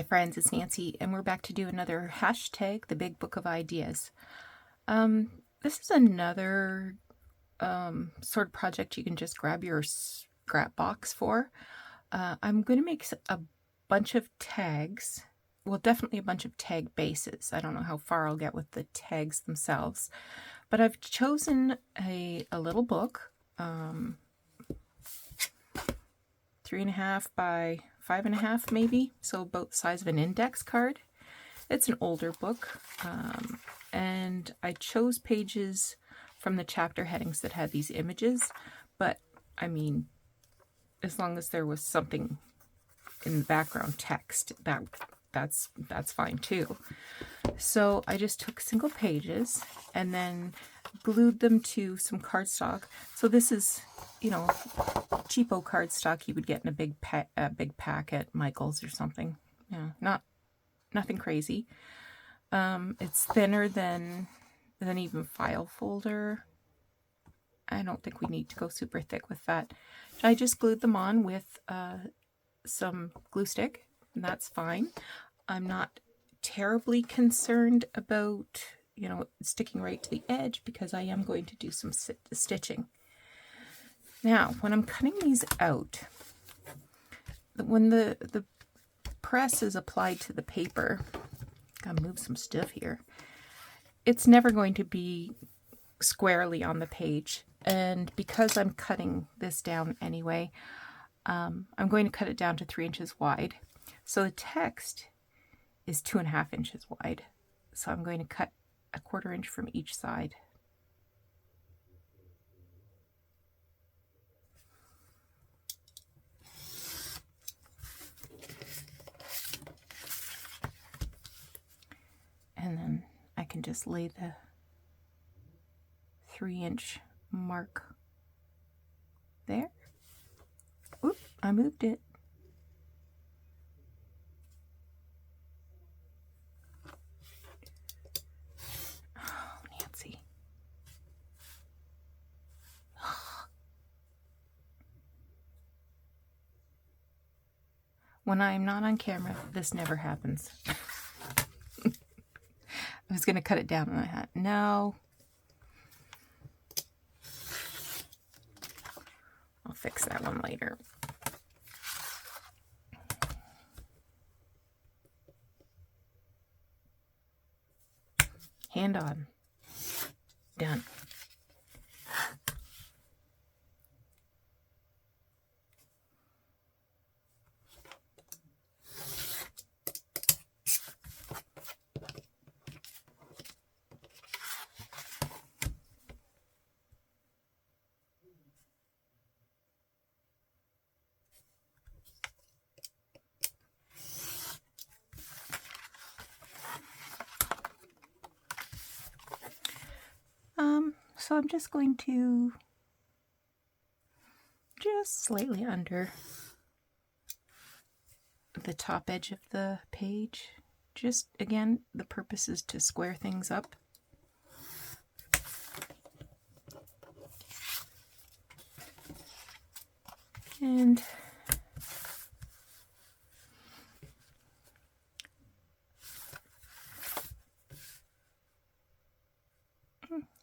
friends, it's Nancy, and we're back to do another hashtag, the Big Book of Ideas. This is another sort of project you can just grab your scrap box for. I'm going to make a bunch of tags, well, definitely a bunch of tag bases. I don't know how far I'll get with the tags themselves, but I've chosen a little book, 3.5 by 5.5 maybe, so about the size of an index card. It's an older book, and I chose pages from the chapter headings that had these images, but I mean, as long as there was something in the background text, that's fine too. So I just took single pages and then glued them to some cardstock. So this is, you know, cheapo cardstock you would get in a big pack at Michael's or something. Yeah, nothing crazy. It's thinner than even file folder. I don't think we need to go super thick with that. I just glued them on with some glue stick, and that's fine. I'm not terribly concerned about, you know, sticking right to the edge because I am going to do some stitching. Now, when I'm cutting these out, when the press is applied to the paper, gotta move some stuff here, it's never going to be squarely on the page. And because I'm cutting this down anyway, I'm going to cut it down to 3 inches wide. So the text is 2.5 inches wide. So I'm going to cut 1/4 inch from each side. And then I can just lay the 3-inch mark there. Oop, I moved it. Oh, Nancy. When I'm not on camera, this never happens. I was going to cut it down and I thought, no. I'll fix that one later. Hand on. Done. So I'm just going to just slightly under the top edge of the page. Just, again, the purpose is to square things up. And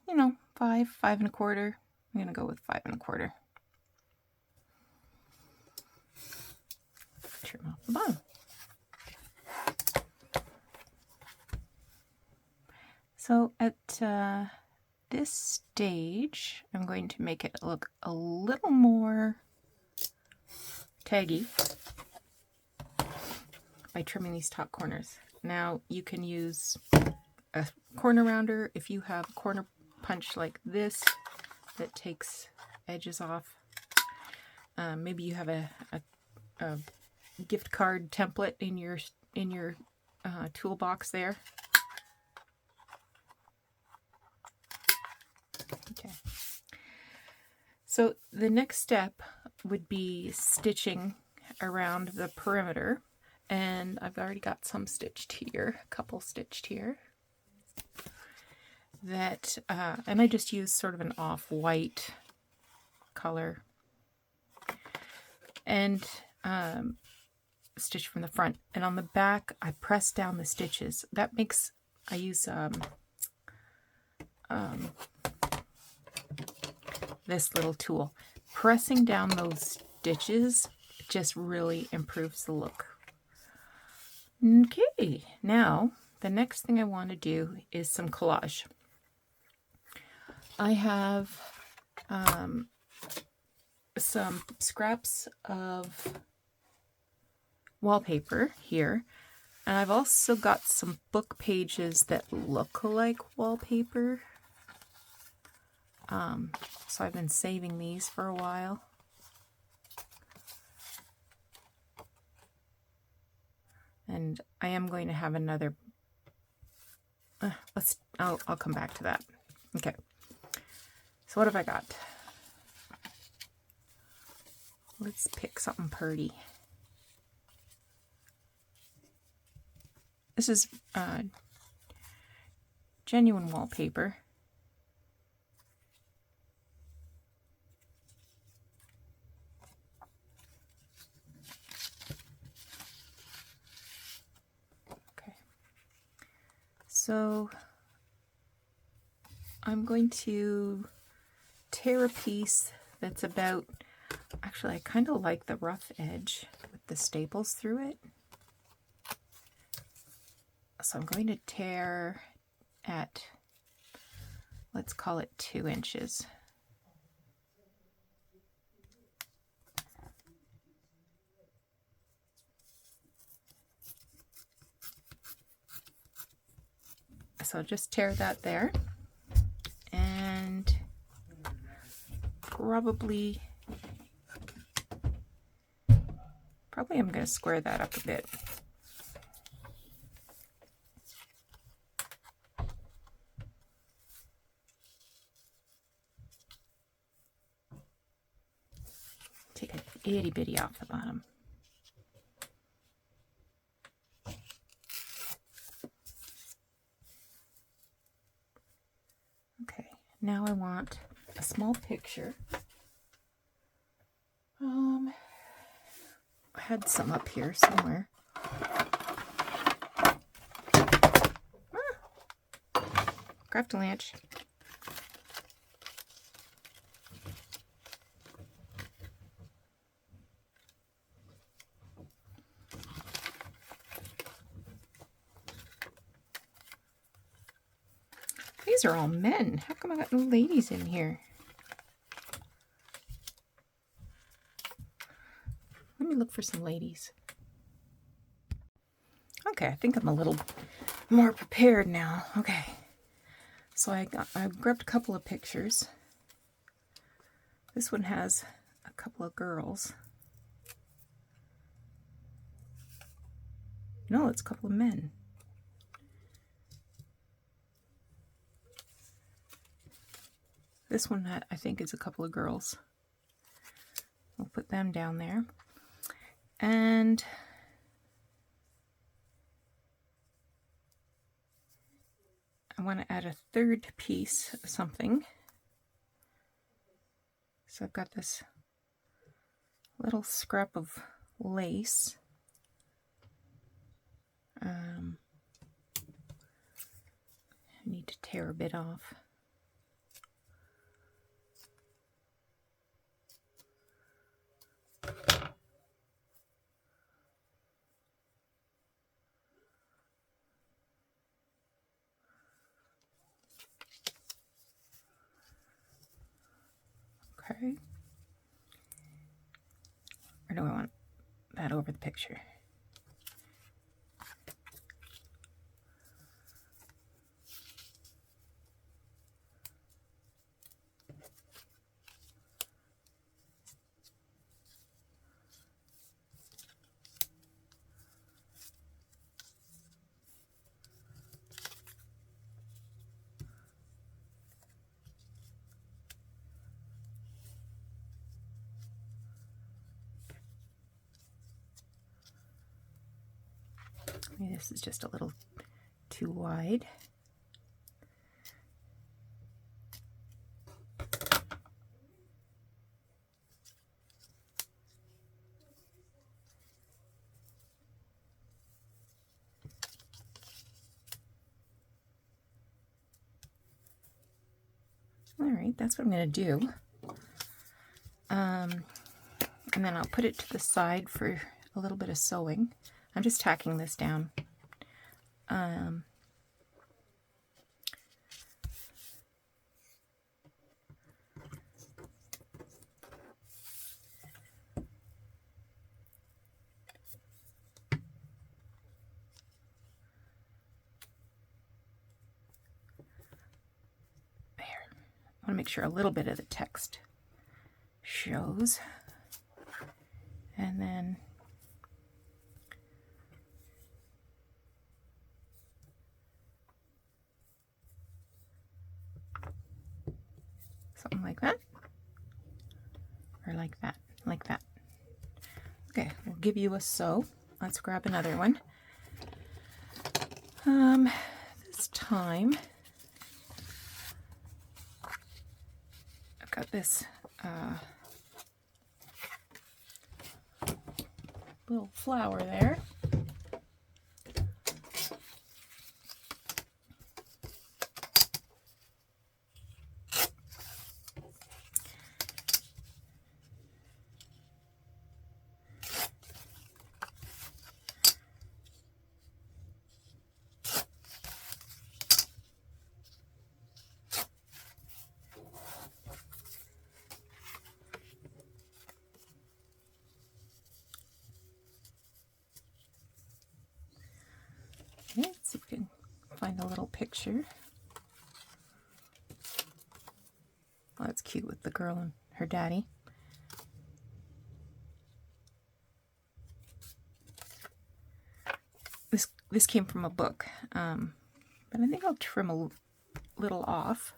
you know, 5 1/4. I'm going to go with 5 1/4. Trim off the bottom. So at this stage, I'm going to make it look a little more taggy by trimming these top corners. Now you can use a corner rounder if you have a corner punch like this that takes edges off. Maybe you have a gift card template in your toolbox there. Okay. So the next step would be stitching around the perimeter, and I've already got some stitched here, a couple stitched here. That and I just use sort of an off-white color, and stitch from the front, and on the back I press down the stitches. That makes, I use this little tool. Pressing down those stitches just really improves the look. Okay, now the next thing I want to do is some collage. I have some scraps of wallpaper here, and I've also got some book pages that look like wallpaper. So I've been saving these for a while. And I am going to have another, I'll come back to that. Okay, so what have I got? Let's pick something pretty. This is genuine wallpaper. Okay, so I'm going to tear a piece that's about, actually I kind of like the rough edge with the staples through it. So I'm going to tear at, let's call it 2 inches. So just tear that there, and probably I'm going to square that up a bit. Take an itty bitty off the bottom. Okay, now I want a small picture. I had some up here somewhere. Craft a lunch. These are all men. How come I got no ladies in here? Let me look for some ladies. Okay, I think I'm a little more prepared now. Okay, so I grabbed a couple of pictures. This one has a couple of girls. No, it's a couple of men. This one I think is a couple of girls. We'll put them down there. And I want to add a third piece of something. So I've got this little scrap of lace. I need to tear a bit off. Okay. Or do I want that over the picture? Maybe this is just a little too wide. All right, that's what I'm going to do. And then I'll put it to the side for a little bit of sewing. I'm just tacking this down. I want to make sure a little bit of the text shows. And then something like that. Or like that, like that. Okay, we'll give you a sew. Let's grab another one. This time I've got this little flower there. Okay, let's see if we can find a little picture. Oh, that's cute with the girl and her daddy. This came from a book, but I think I'll trim a little off.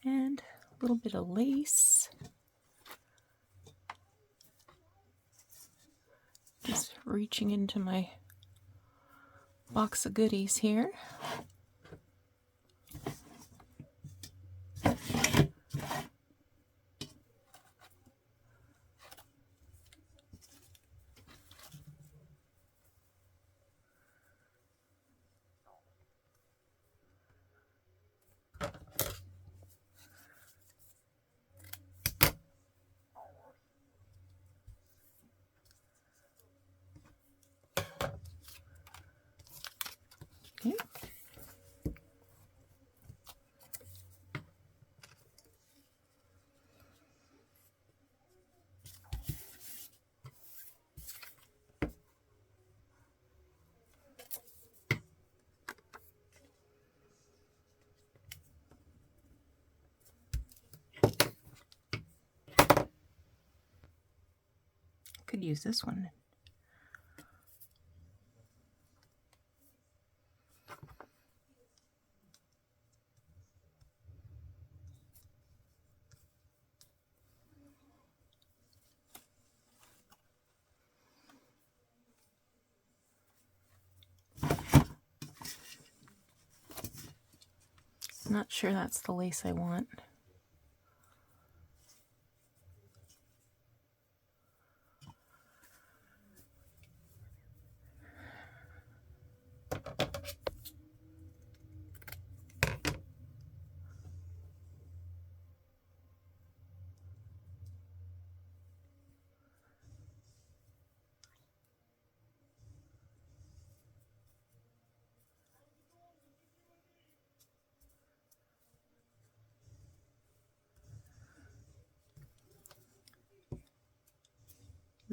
And a little bit of lace. Just reaching into my box of goodies here. Okay. Could use this one. Not sure that's the lace I want.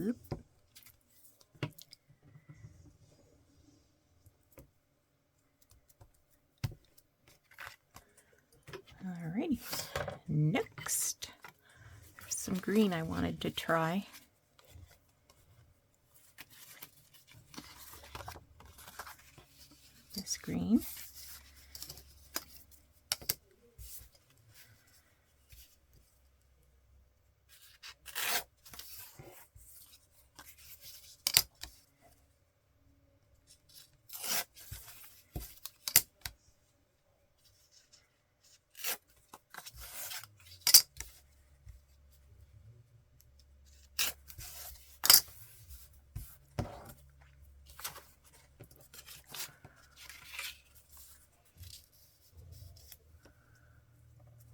Oop. Alrighty, next. some green I wanted to try. This green.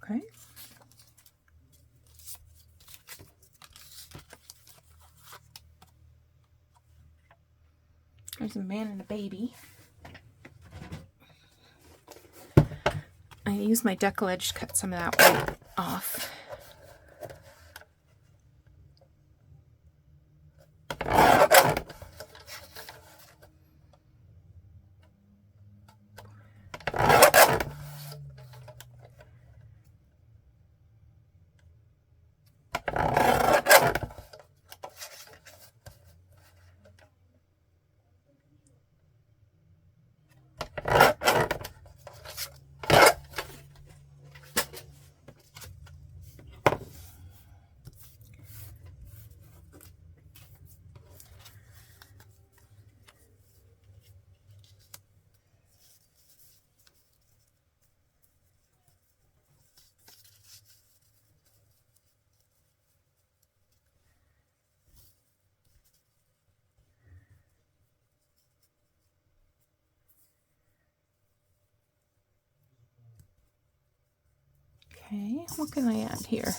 Okay. There's a man and a baby. I used my Collage to cut some of that white off. Okay, what can I add here?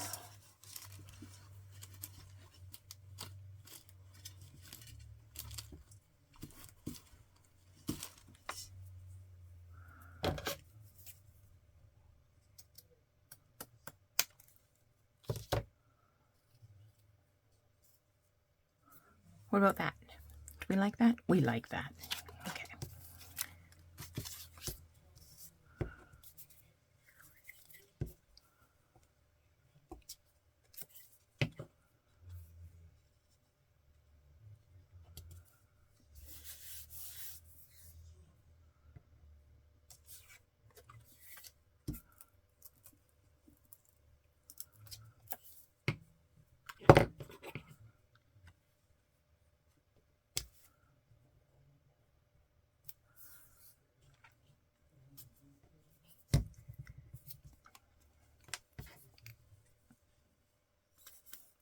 What about that? Do we like that? We like that. Okay.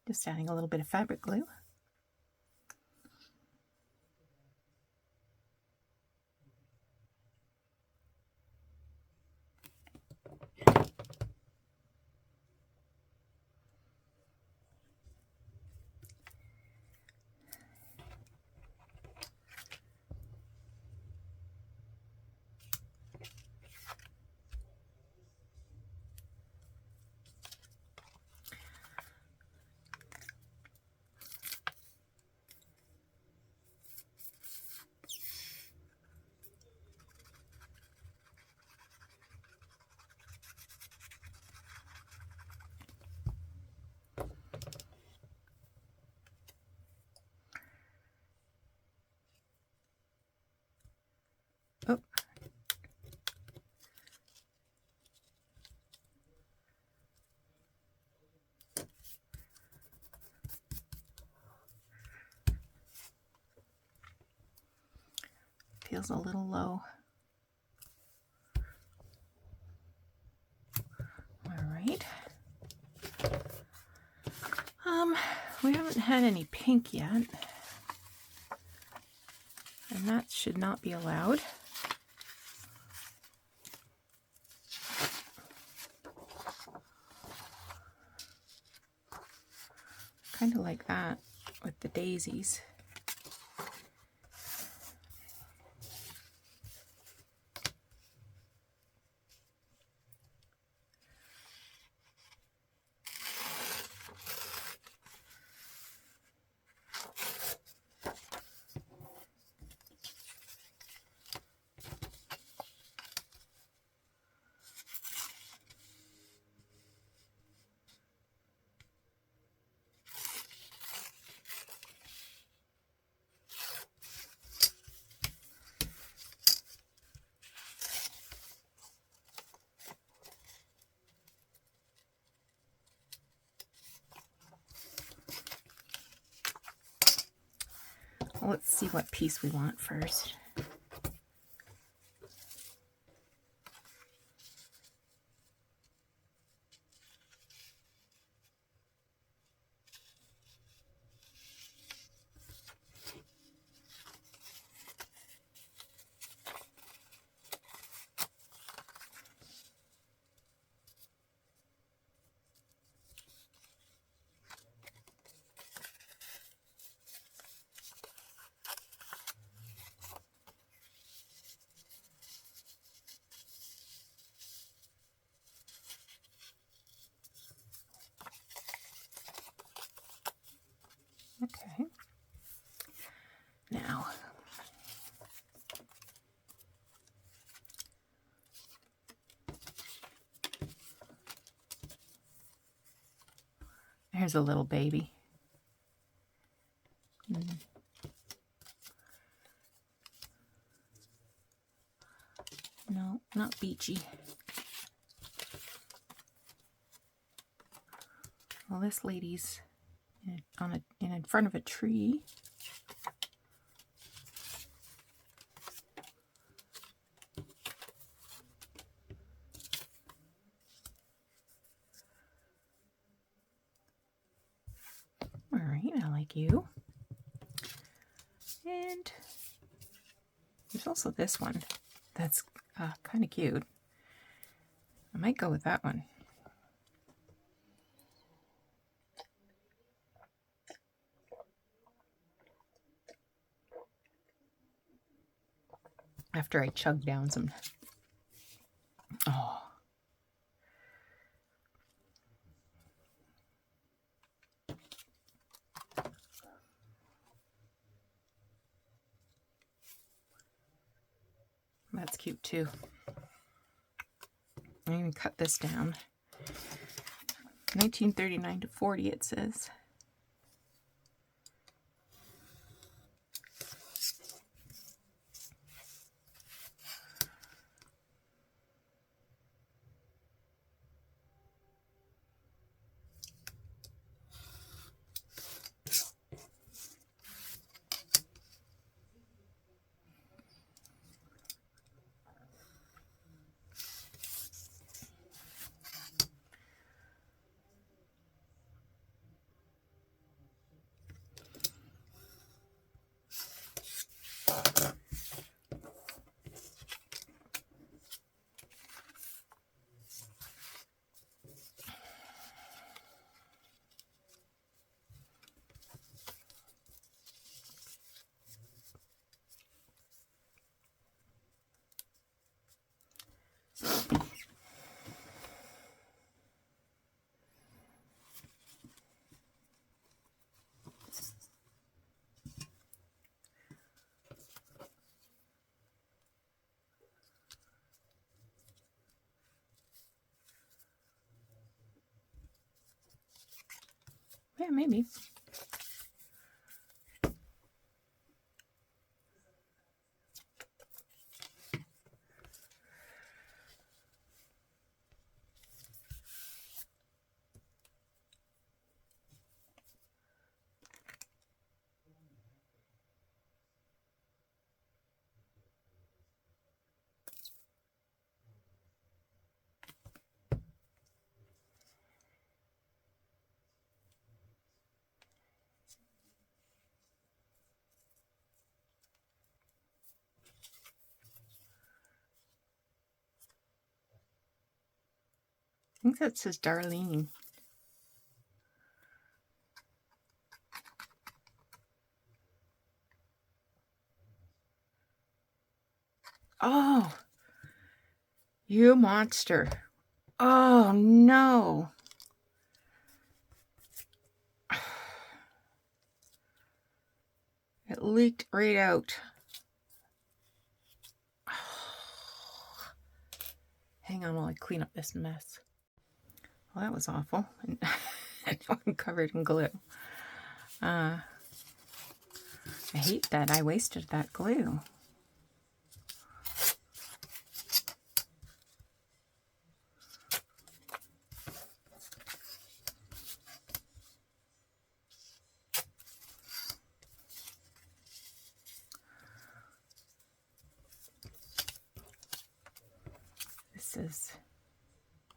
Just adding a little bit of fabric glue. Oh. Feels a little low. All right. We haven't had any pink yet, and that should not be allowed. Kind of like that with the daisies. let's see what piece we want first. Okay. Now, here's a little baby. No, not beachy. Well, this lady's in front of a tree. All right, I like you. And there's also this one that's kind of cute. I might go with that one. After I chug down some. Oh. That's cute too. I'm going to cut this down. 1939 to 40 it says. Yeah, maybe. I think that says Darlene. Oh, you monster. Oh, no. It leaked right out. Hang on while I clean up this mess. Well, that was awful. And I'm covered in glue. I hate that I wasted that glue. says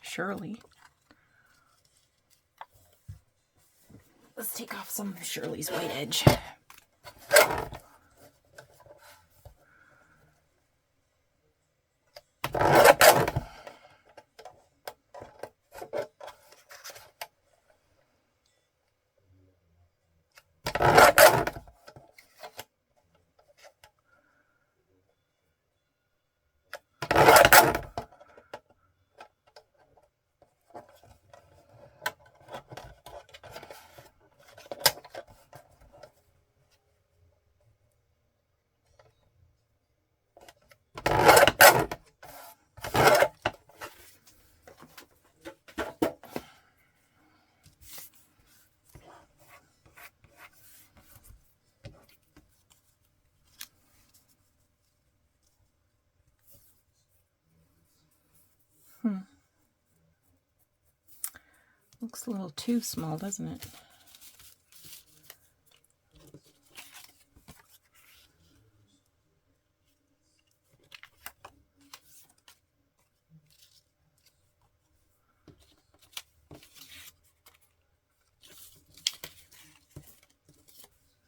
Shirley. Let's take off some of Shirley's white edge. Looks a little too small, doesn't it?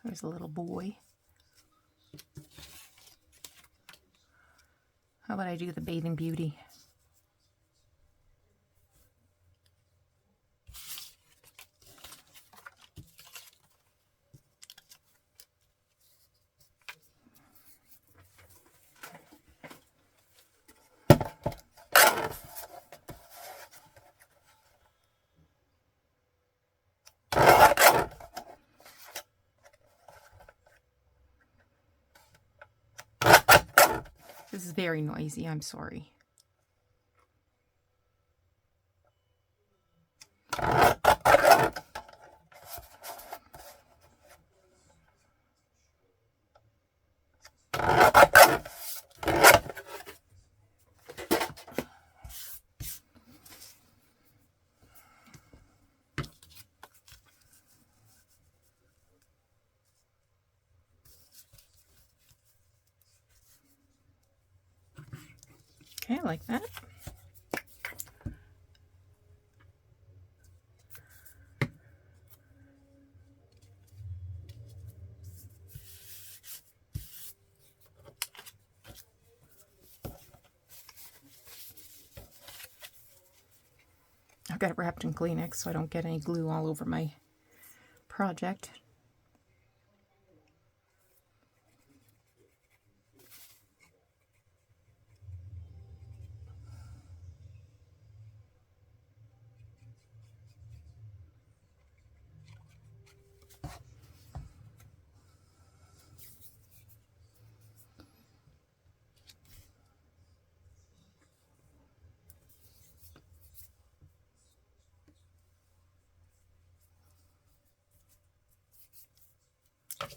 There's a little boy. How about I do the Bathing Beauty? This is very noisy, I'm sorry. Okay, like that. I've got it wrapped in Kleenex so I don't get any glue all over my project.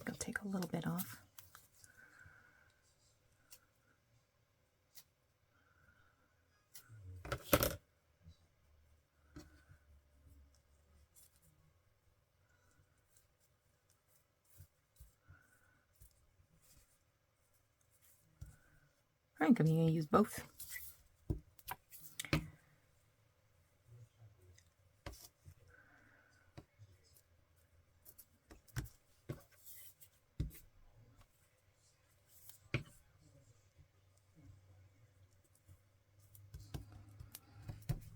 I'll take a little bit off. I think I'm going to use both.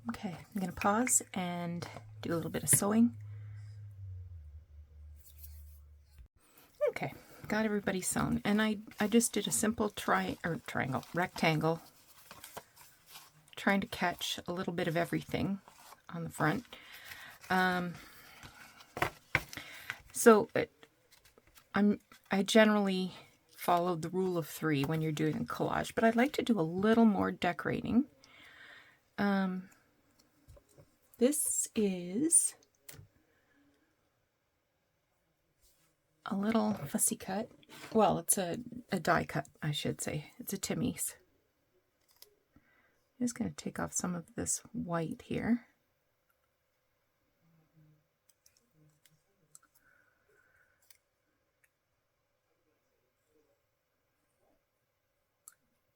Okay, I'm going to pause and do a little bit of sewing. Okay, got everybody sewn, and I just did a simple rectangle, trying to catch a little bit of everything on the front. I generally follow the rule of 3 when you're doing a collage, but I'd like to do a little more decorating. This is a little fussy cut. Well, it's a die cut, I should say. It's a Timmy's. I'm just going to take off some of this white here.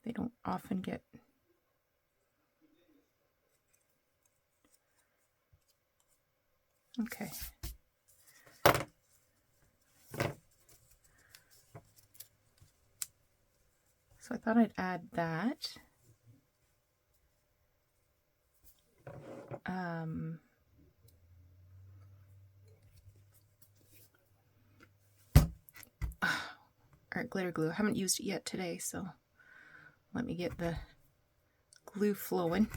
They don't often get Okay. So I thought I'd add that. Art glitter glue. I haven't used it yet today, so let me get the glue flowing.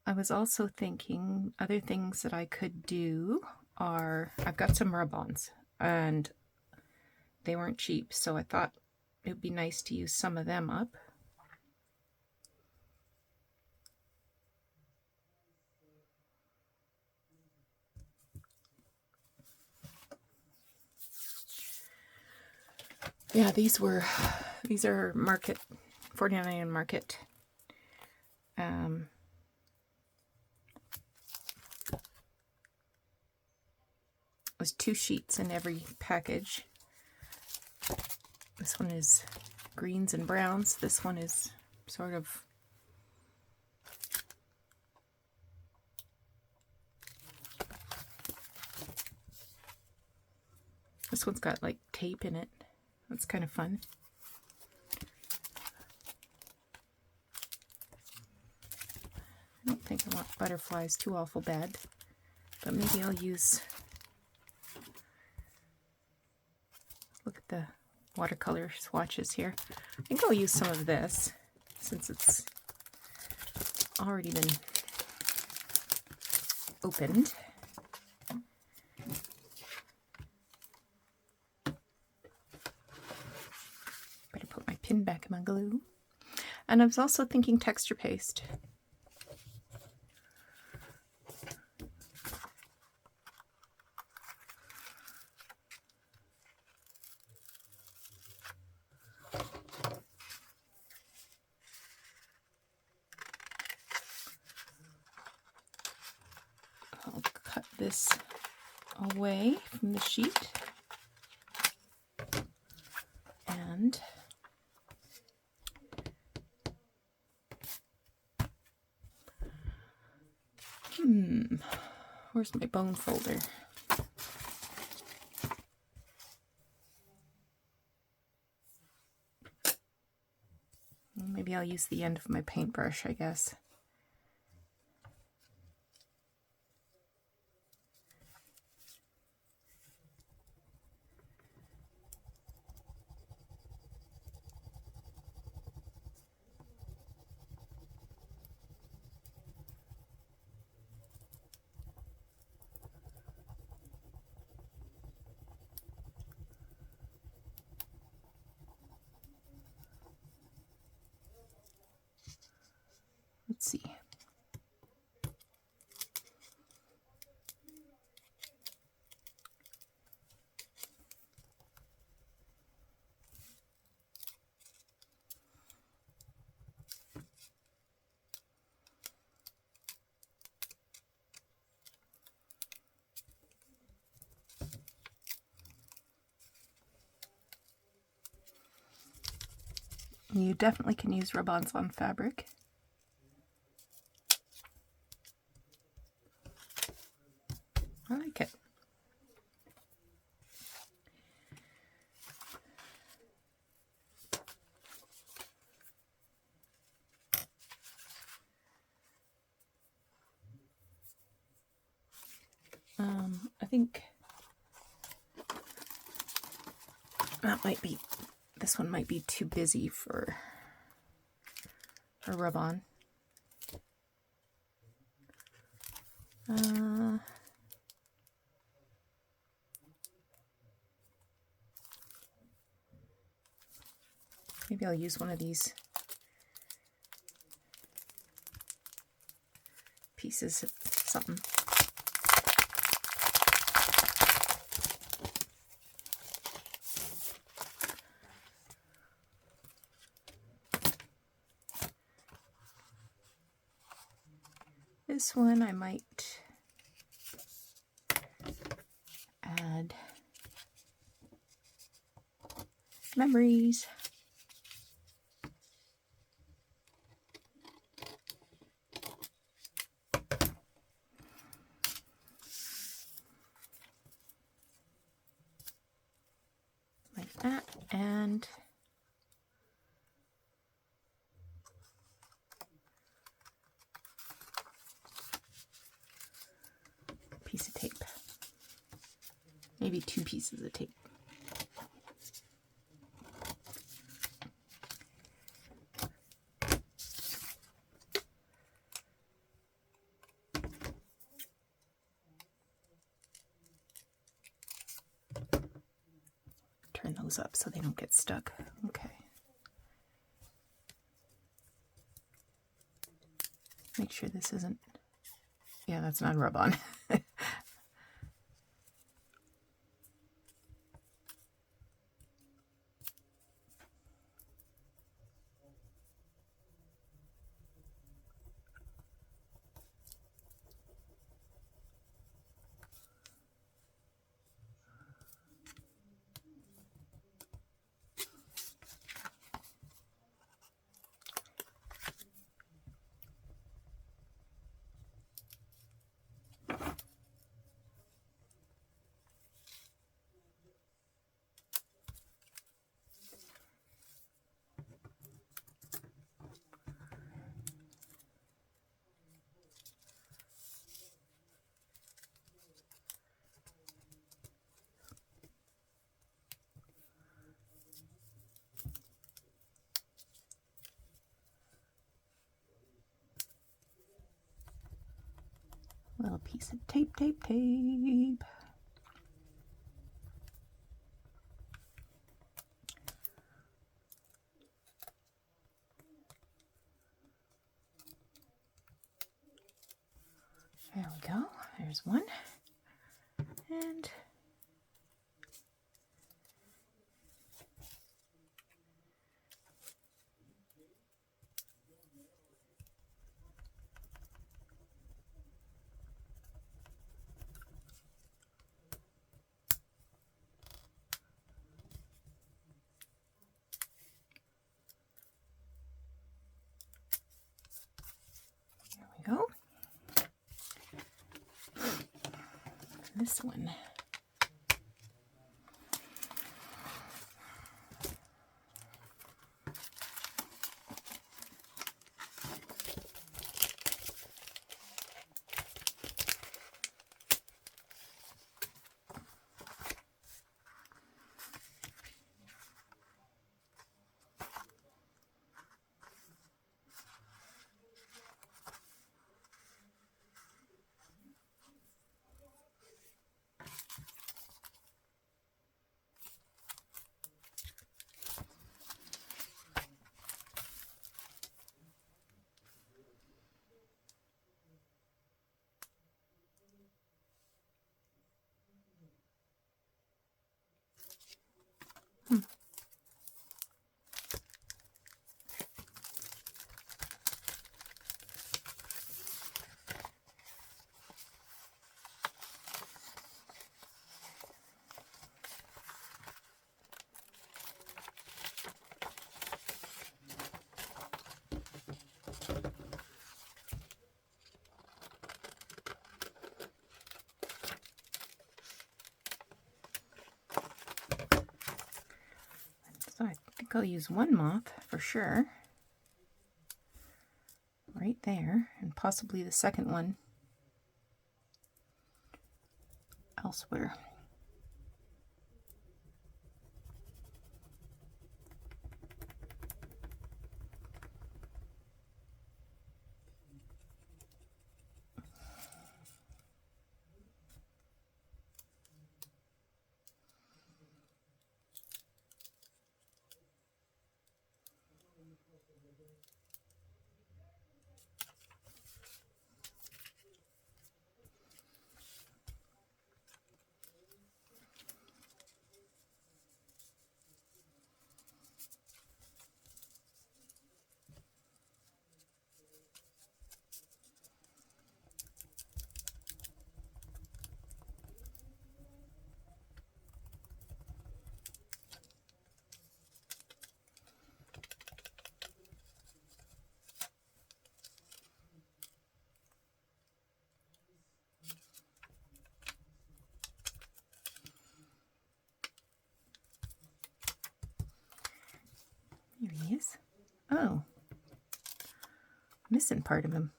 I was also thinking other things that I could do are, I've got some rub-ons and they weren't cheap, so I thought it would be nice to use some of them up. Yeah, these are market, 49 market. There's 2 sheets in every package. This one is greens and browns. This one is sort of this one's got like tape in it. That's kind of fun. I don't think I want butterflies too awful bad, but maybe I'll use, look at the watercolor swatches here. I think I'll use some of this since it's already been opened. Better put my pin back in my glue. And I was also thinking texture paste. I'll cut this away from the sheet and where's my bone folder? Maybe I'll use the end of my paintbrush, I guess. Let's see. You definitely can use rub-ons on fabric. I like it. I think that might be, this one might be too busy for a rub-on. Maybe I'll use one of these pieces of something. This one I might add memories. that, and a piece of tape. Maybe 2 pieces of tape. Turn those up so they don't get stuck. Okay. Make sure this isn't, yeah, that's not a rub-on. Little piece of tape, tape, tape. There we go. There's one. And there we go. This one. So I think I'll use one moth for sure. Right there, and possibly the second one elsewhere. he is. Oh, missing part of him.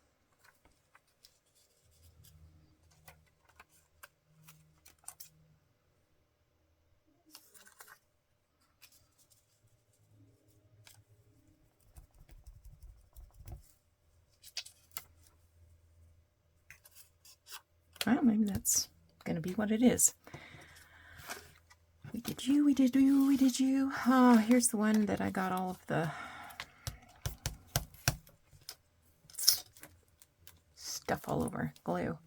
Well, maybe that's going to be what it is. We did you, we did you, we did you. Oh, here's the one that I got all of the stuff all over, glue.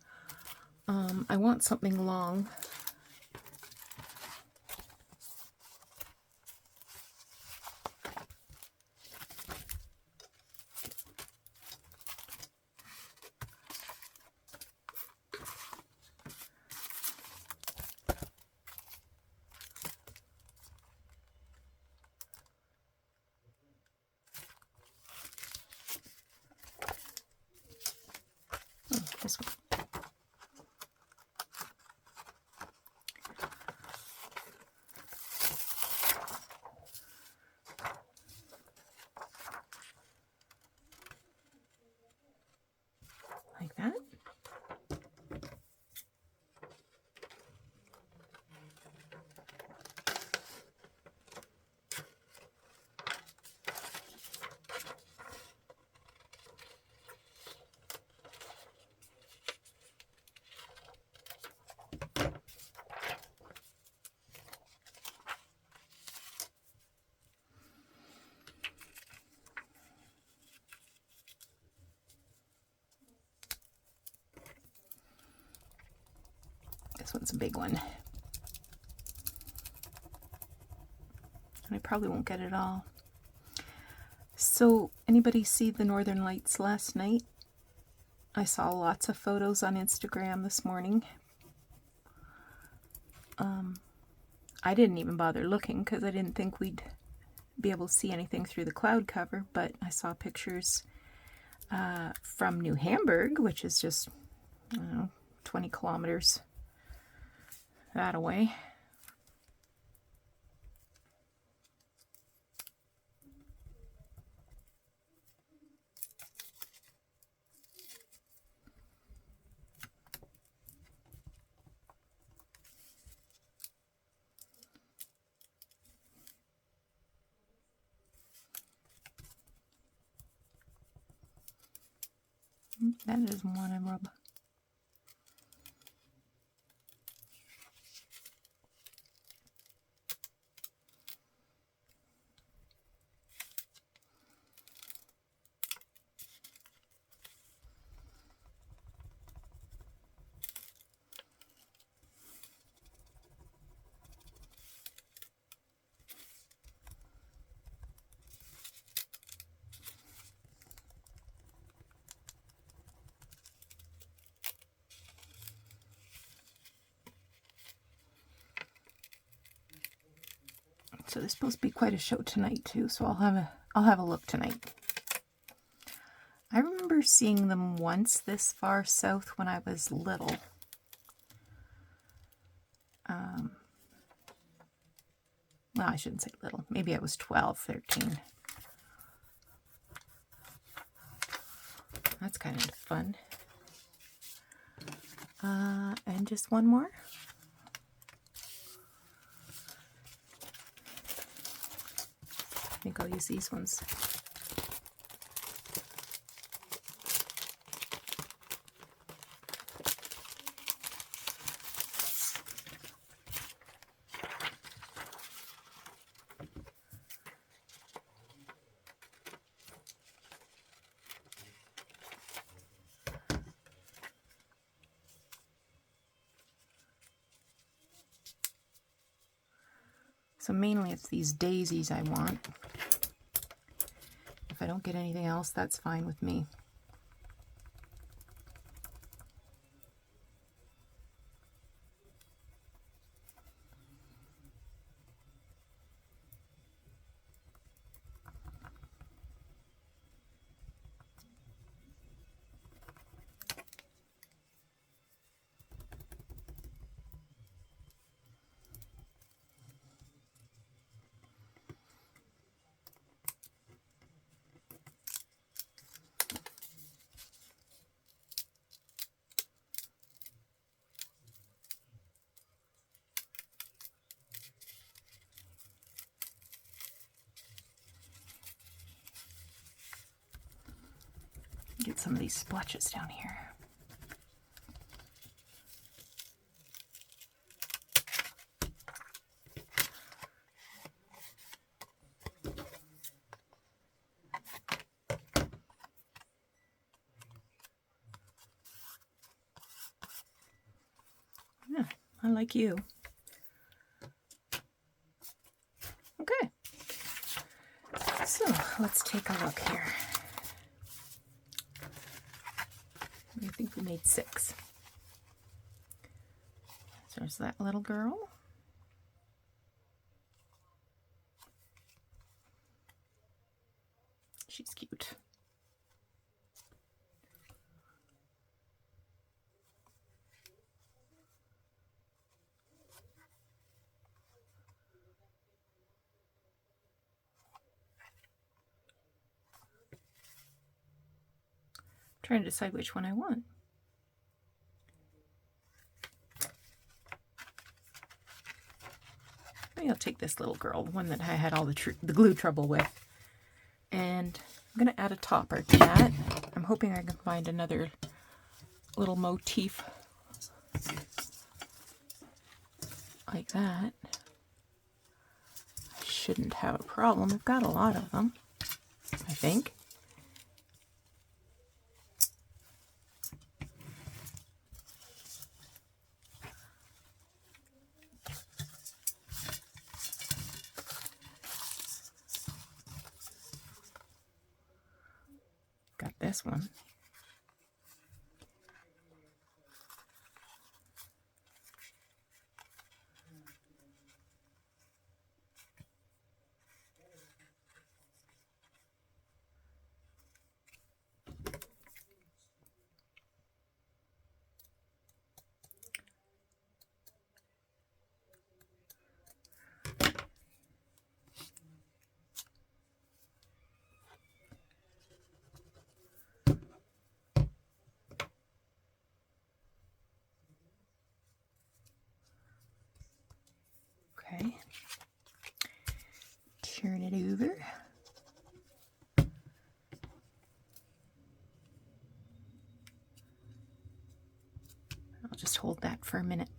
I want something long. Oh, this one. Like that. This one's a big one. And I probably won't get it all. So, anybody see the Northern Lights last night? I saw lots of photos on Instagram this morning. I didn't even bother looking because I didn't think we'd be able to see anything through the cloud cover, but I saw pictures from New Hamburg, which is just, I don't know, 20 kilometers that away. That is one I rub. So there's supposed to be quite a show tonight too, so I'll have a look tonight. I remember seeing them once this far south when I was little. Well, I shouldn't say little. Maybe I was 12, 13. That's kind of fun. And just one more. I think I'll use these ones. So mainly it's these daisies I want. If I don't get anything else, that's fine with me. get some of these splotches down here. Yeah, I like you. Okay, so let's take a look here. I think we made 6. So there's that little girl. She's cute. Trying to decide which one I want. Maybe I'll take this little girl, the one that I had all the glue trouble with. And I'm going to add a topper to that. I'm hoping I can find another little motif like that. I shouldn't have a problem. I've got a lot of them, I think. Got this one. Okay, turn it over. I'll just hold that for a minute.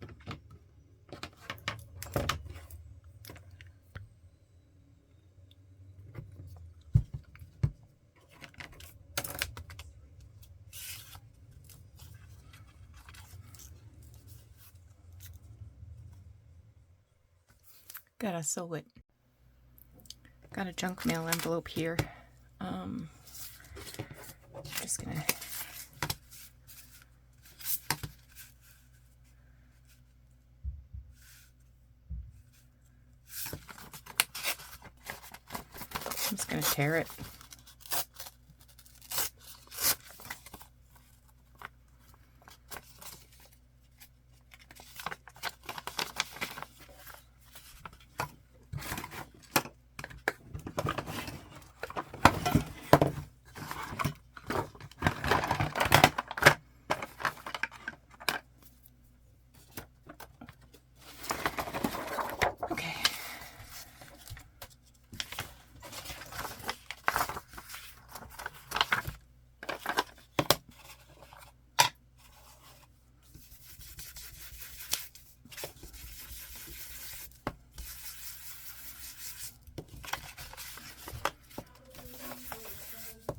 Gotta sew it. Got a junk mail envelope here. Just gonna I'm just gonna tear it.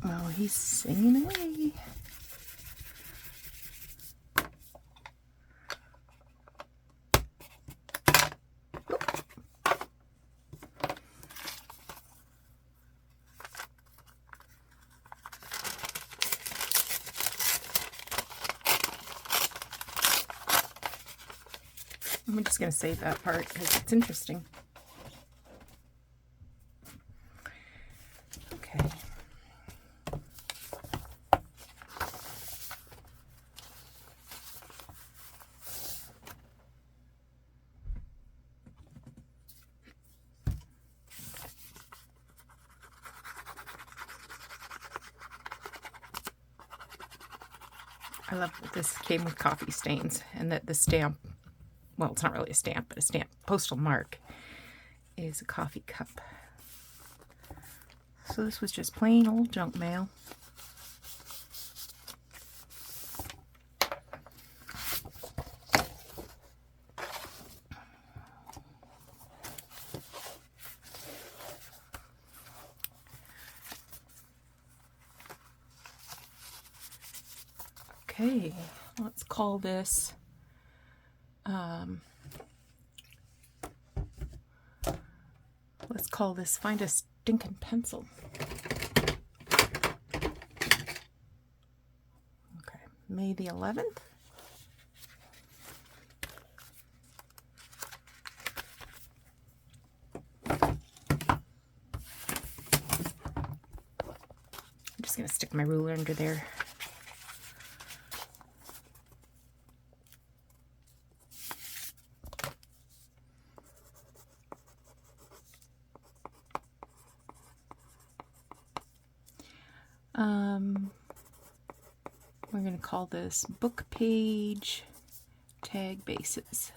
Oh, he's singing away. I'm just going to save that part because it's interesting. Okay. I love that this came with coffee stains and that the stamp, well, it's not really a stamp, but a stamp postal mark is a coffee cup. So this was just plain old junk mail. Okay, let's call this Find a Stinking Pencil. Okay, May the 11th. I'm just going to stick my ruler under there. We're going to call this Book Page Tag Bases.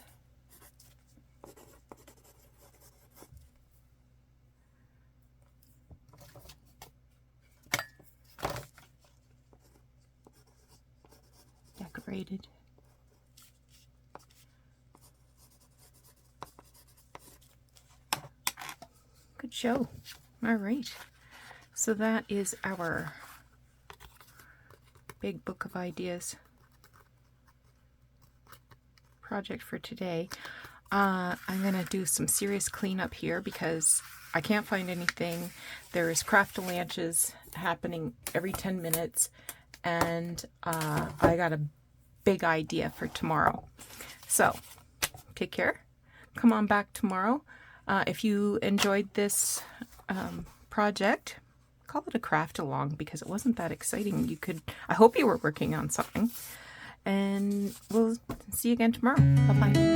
Decorated. Good show. All right. So that is our big book of ideas project for today. I'm going to do some serious cleanup here because I can't find anything. There's craft-a-lanches happening every 10 minutes, and I got a big idea for tomorrow. So, take care. Come on back tomorrow. If you enjoyed this project, call it a craft along because it wasn't that exciting. I hope you were working on something. And we'll see you again tomorrow. Bye-bye.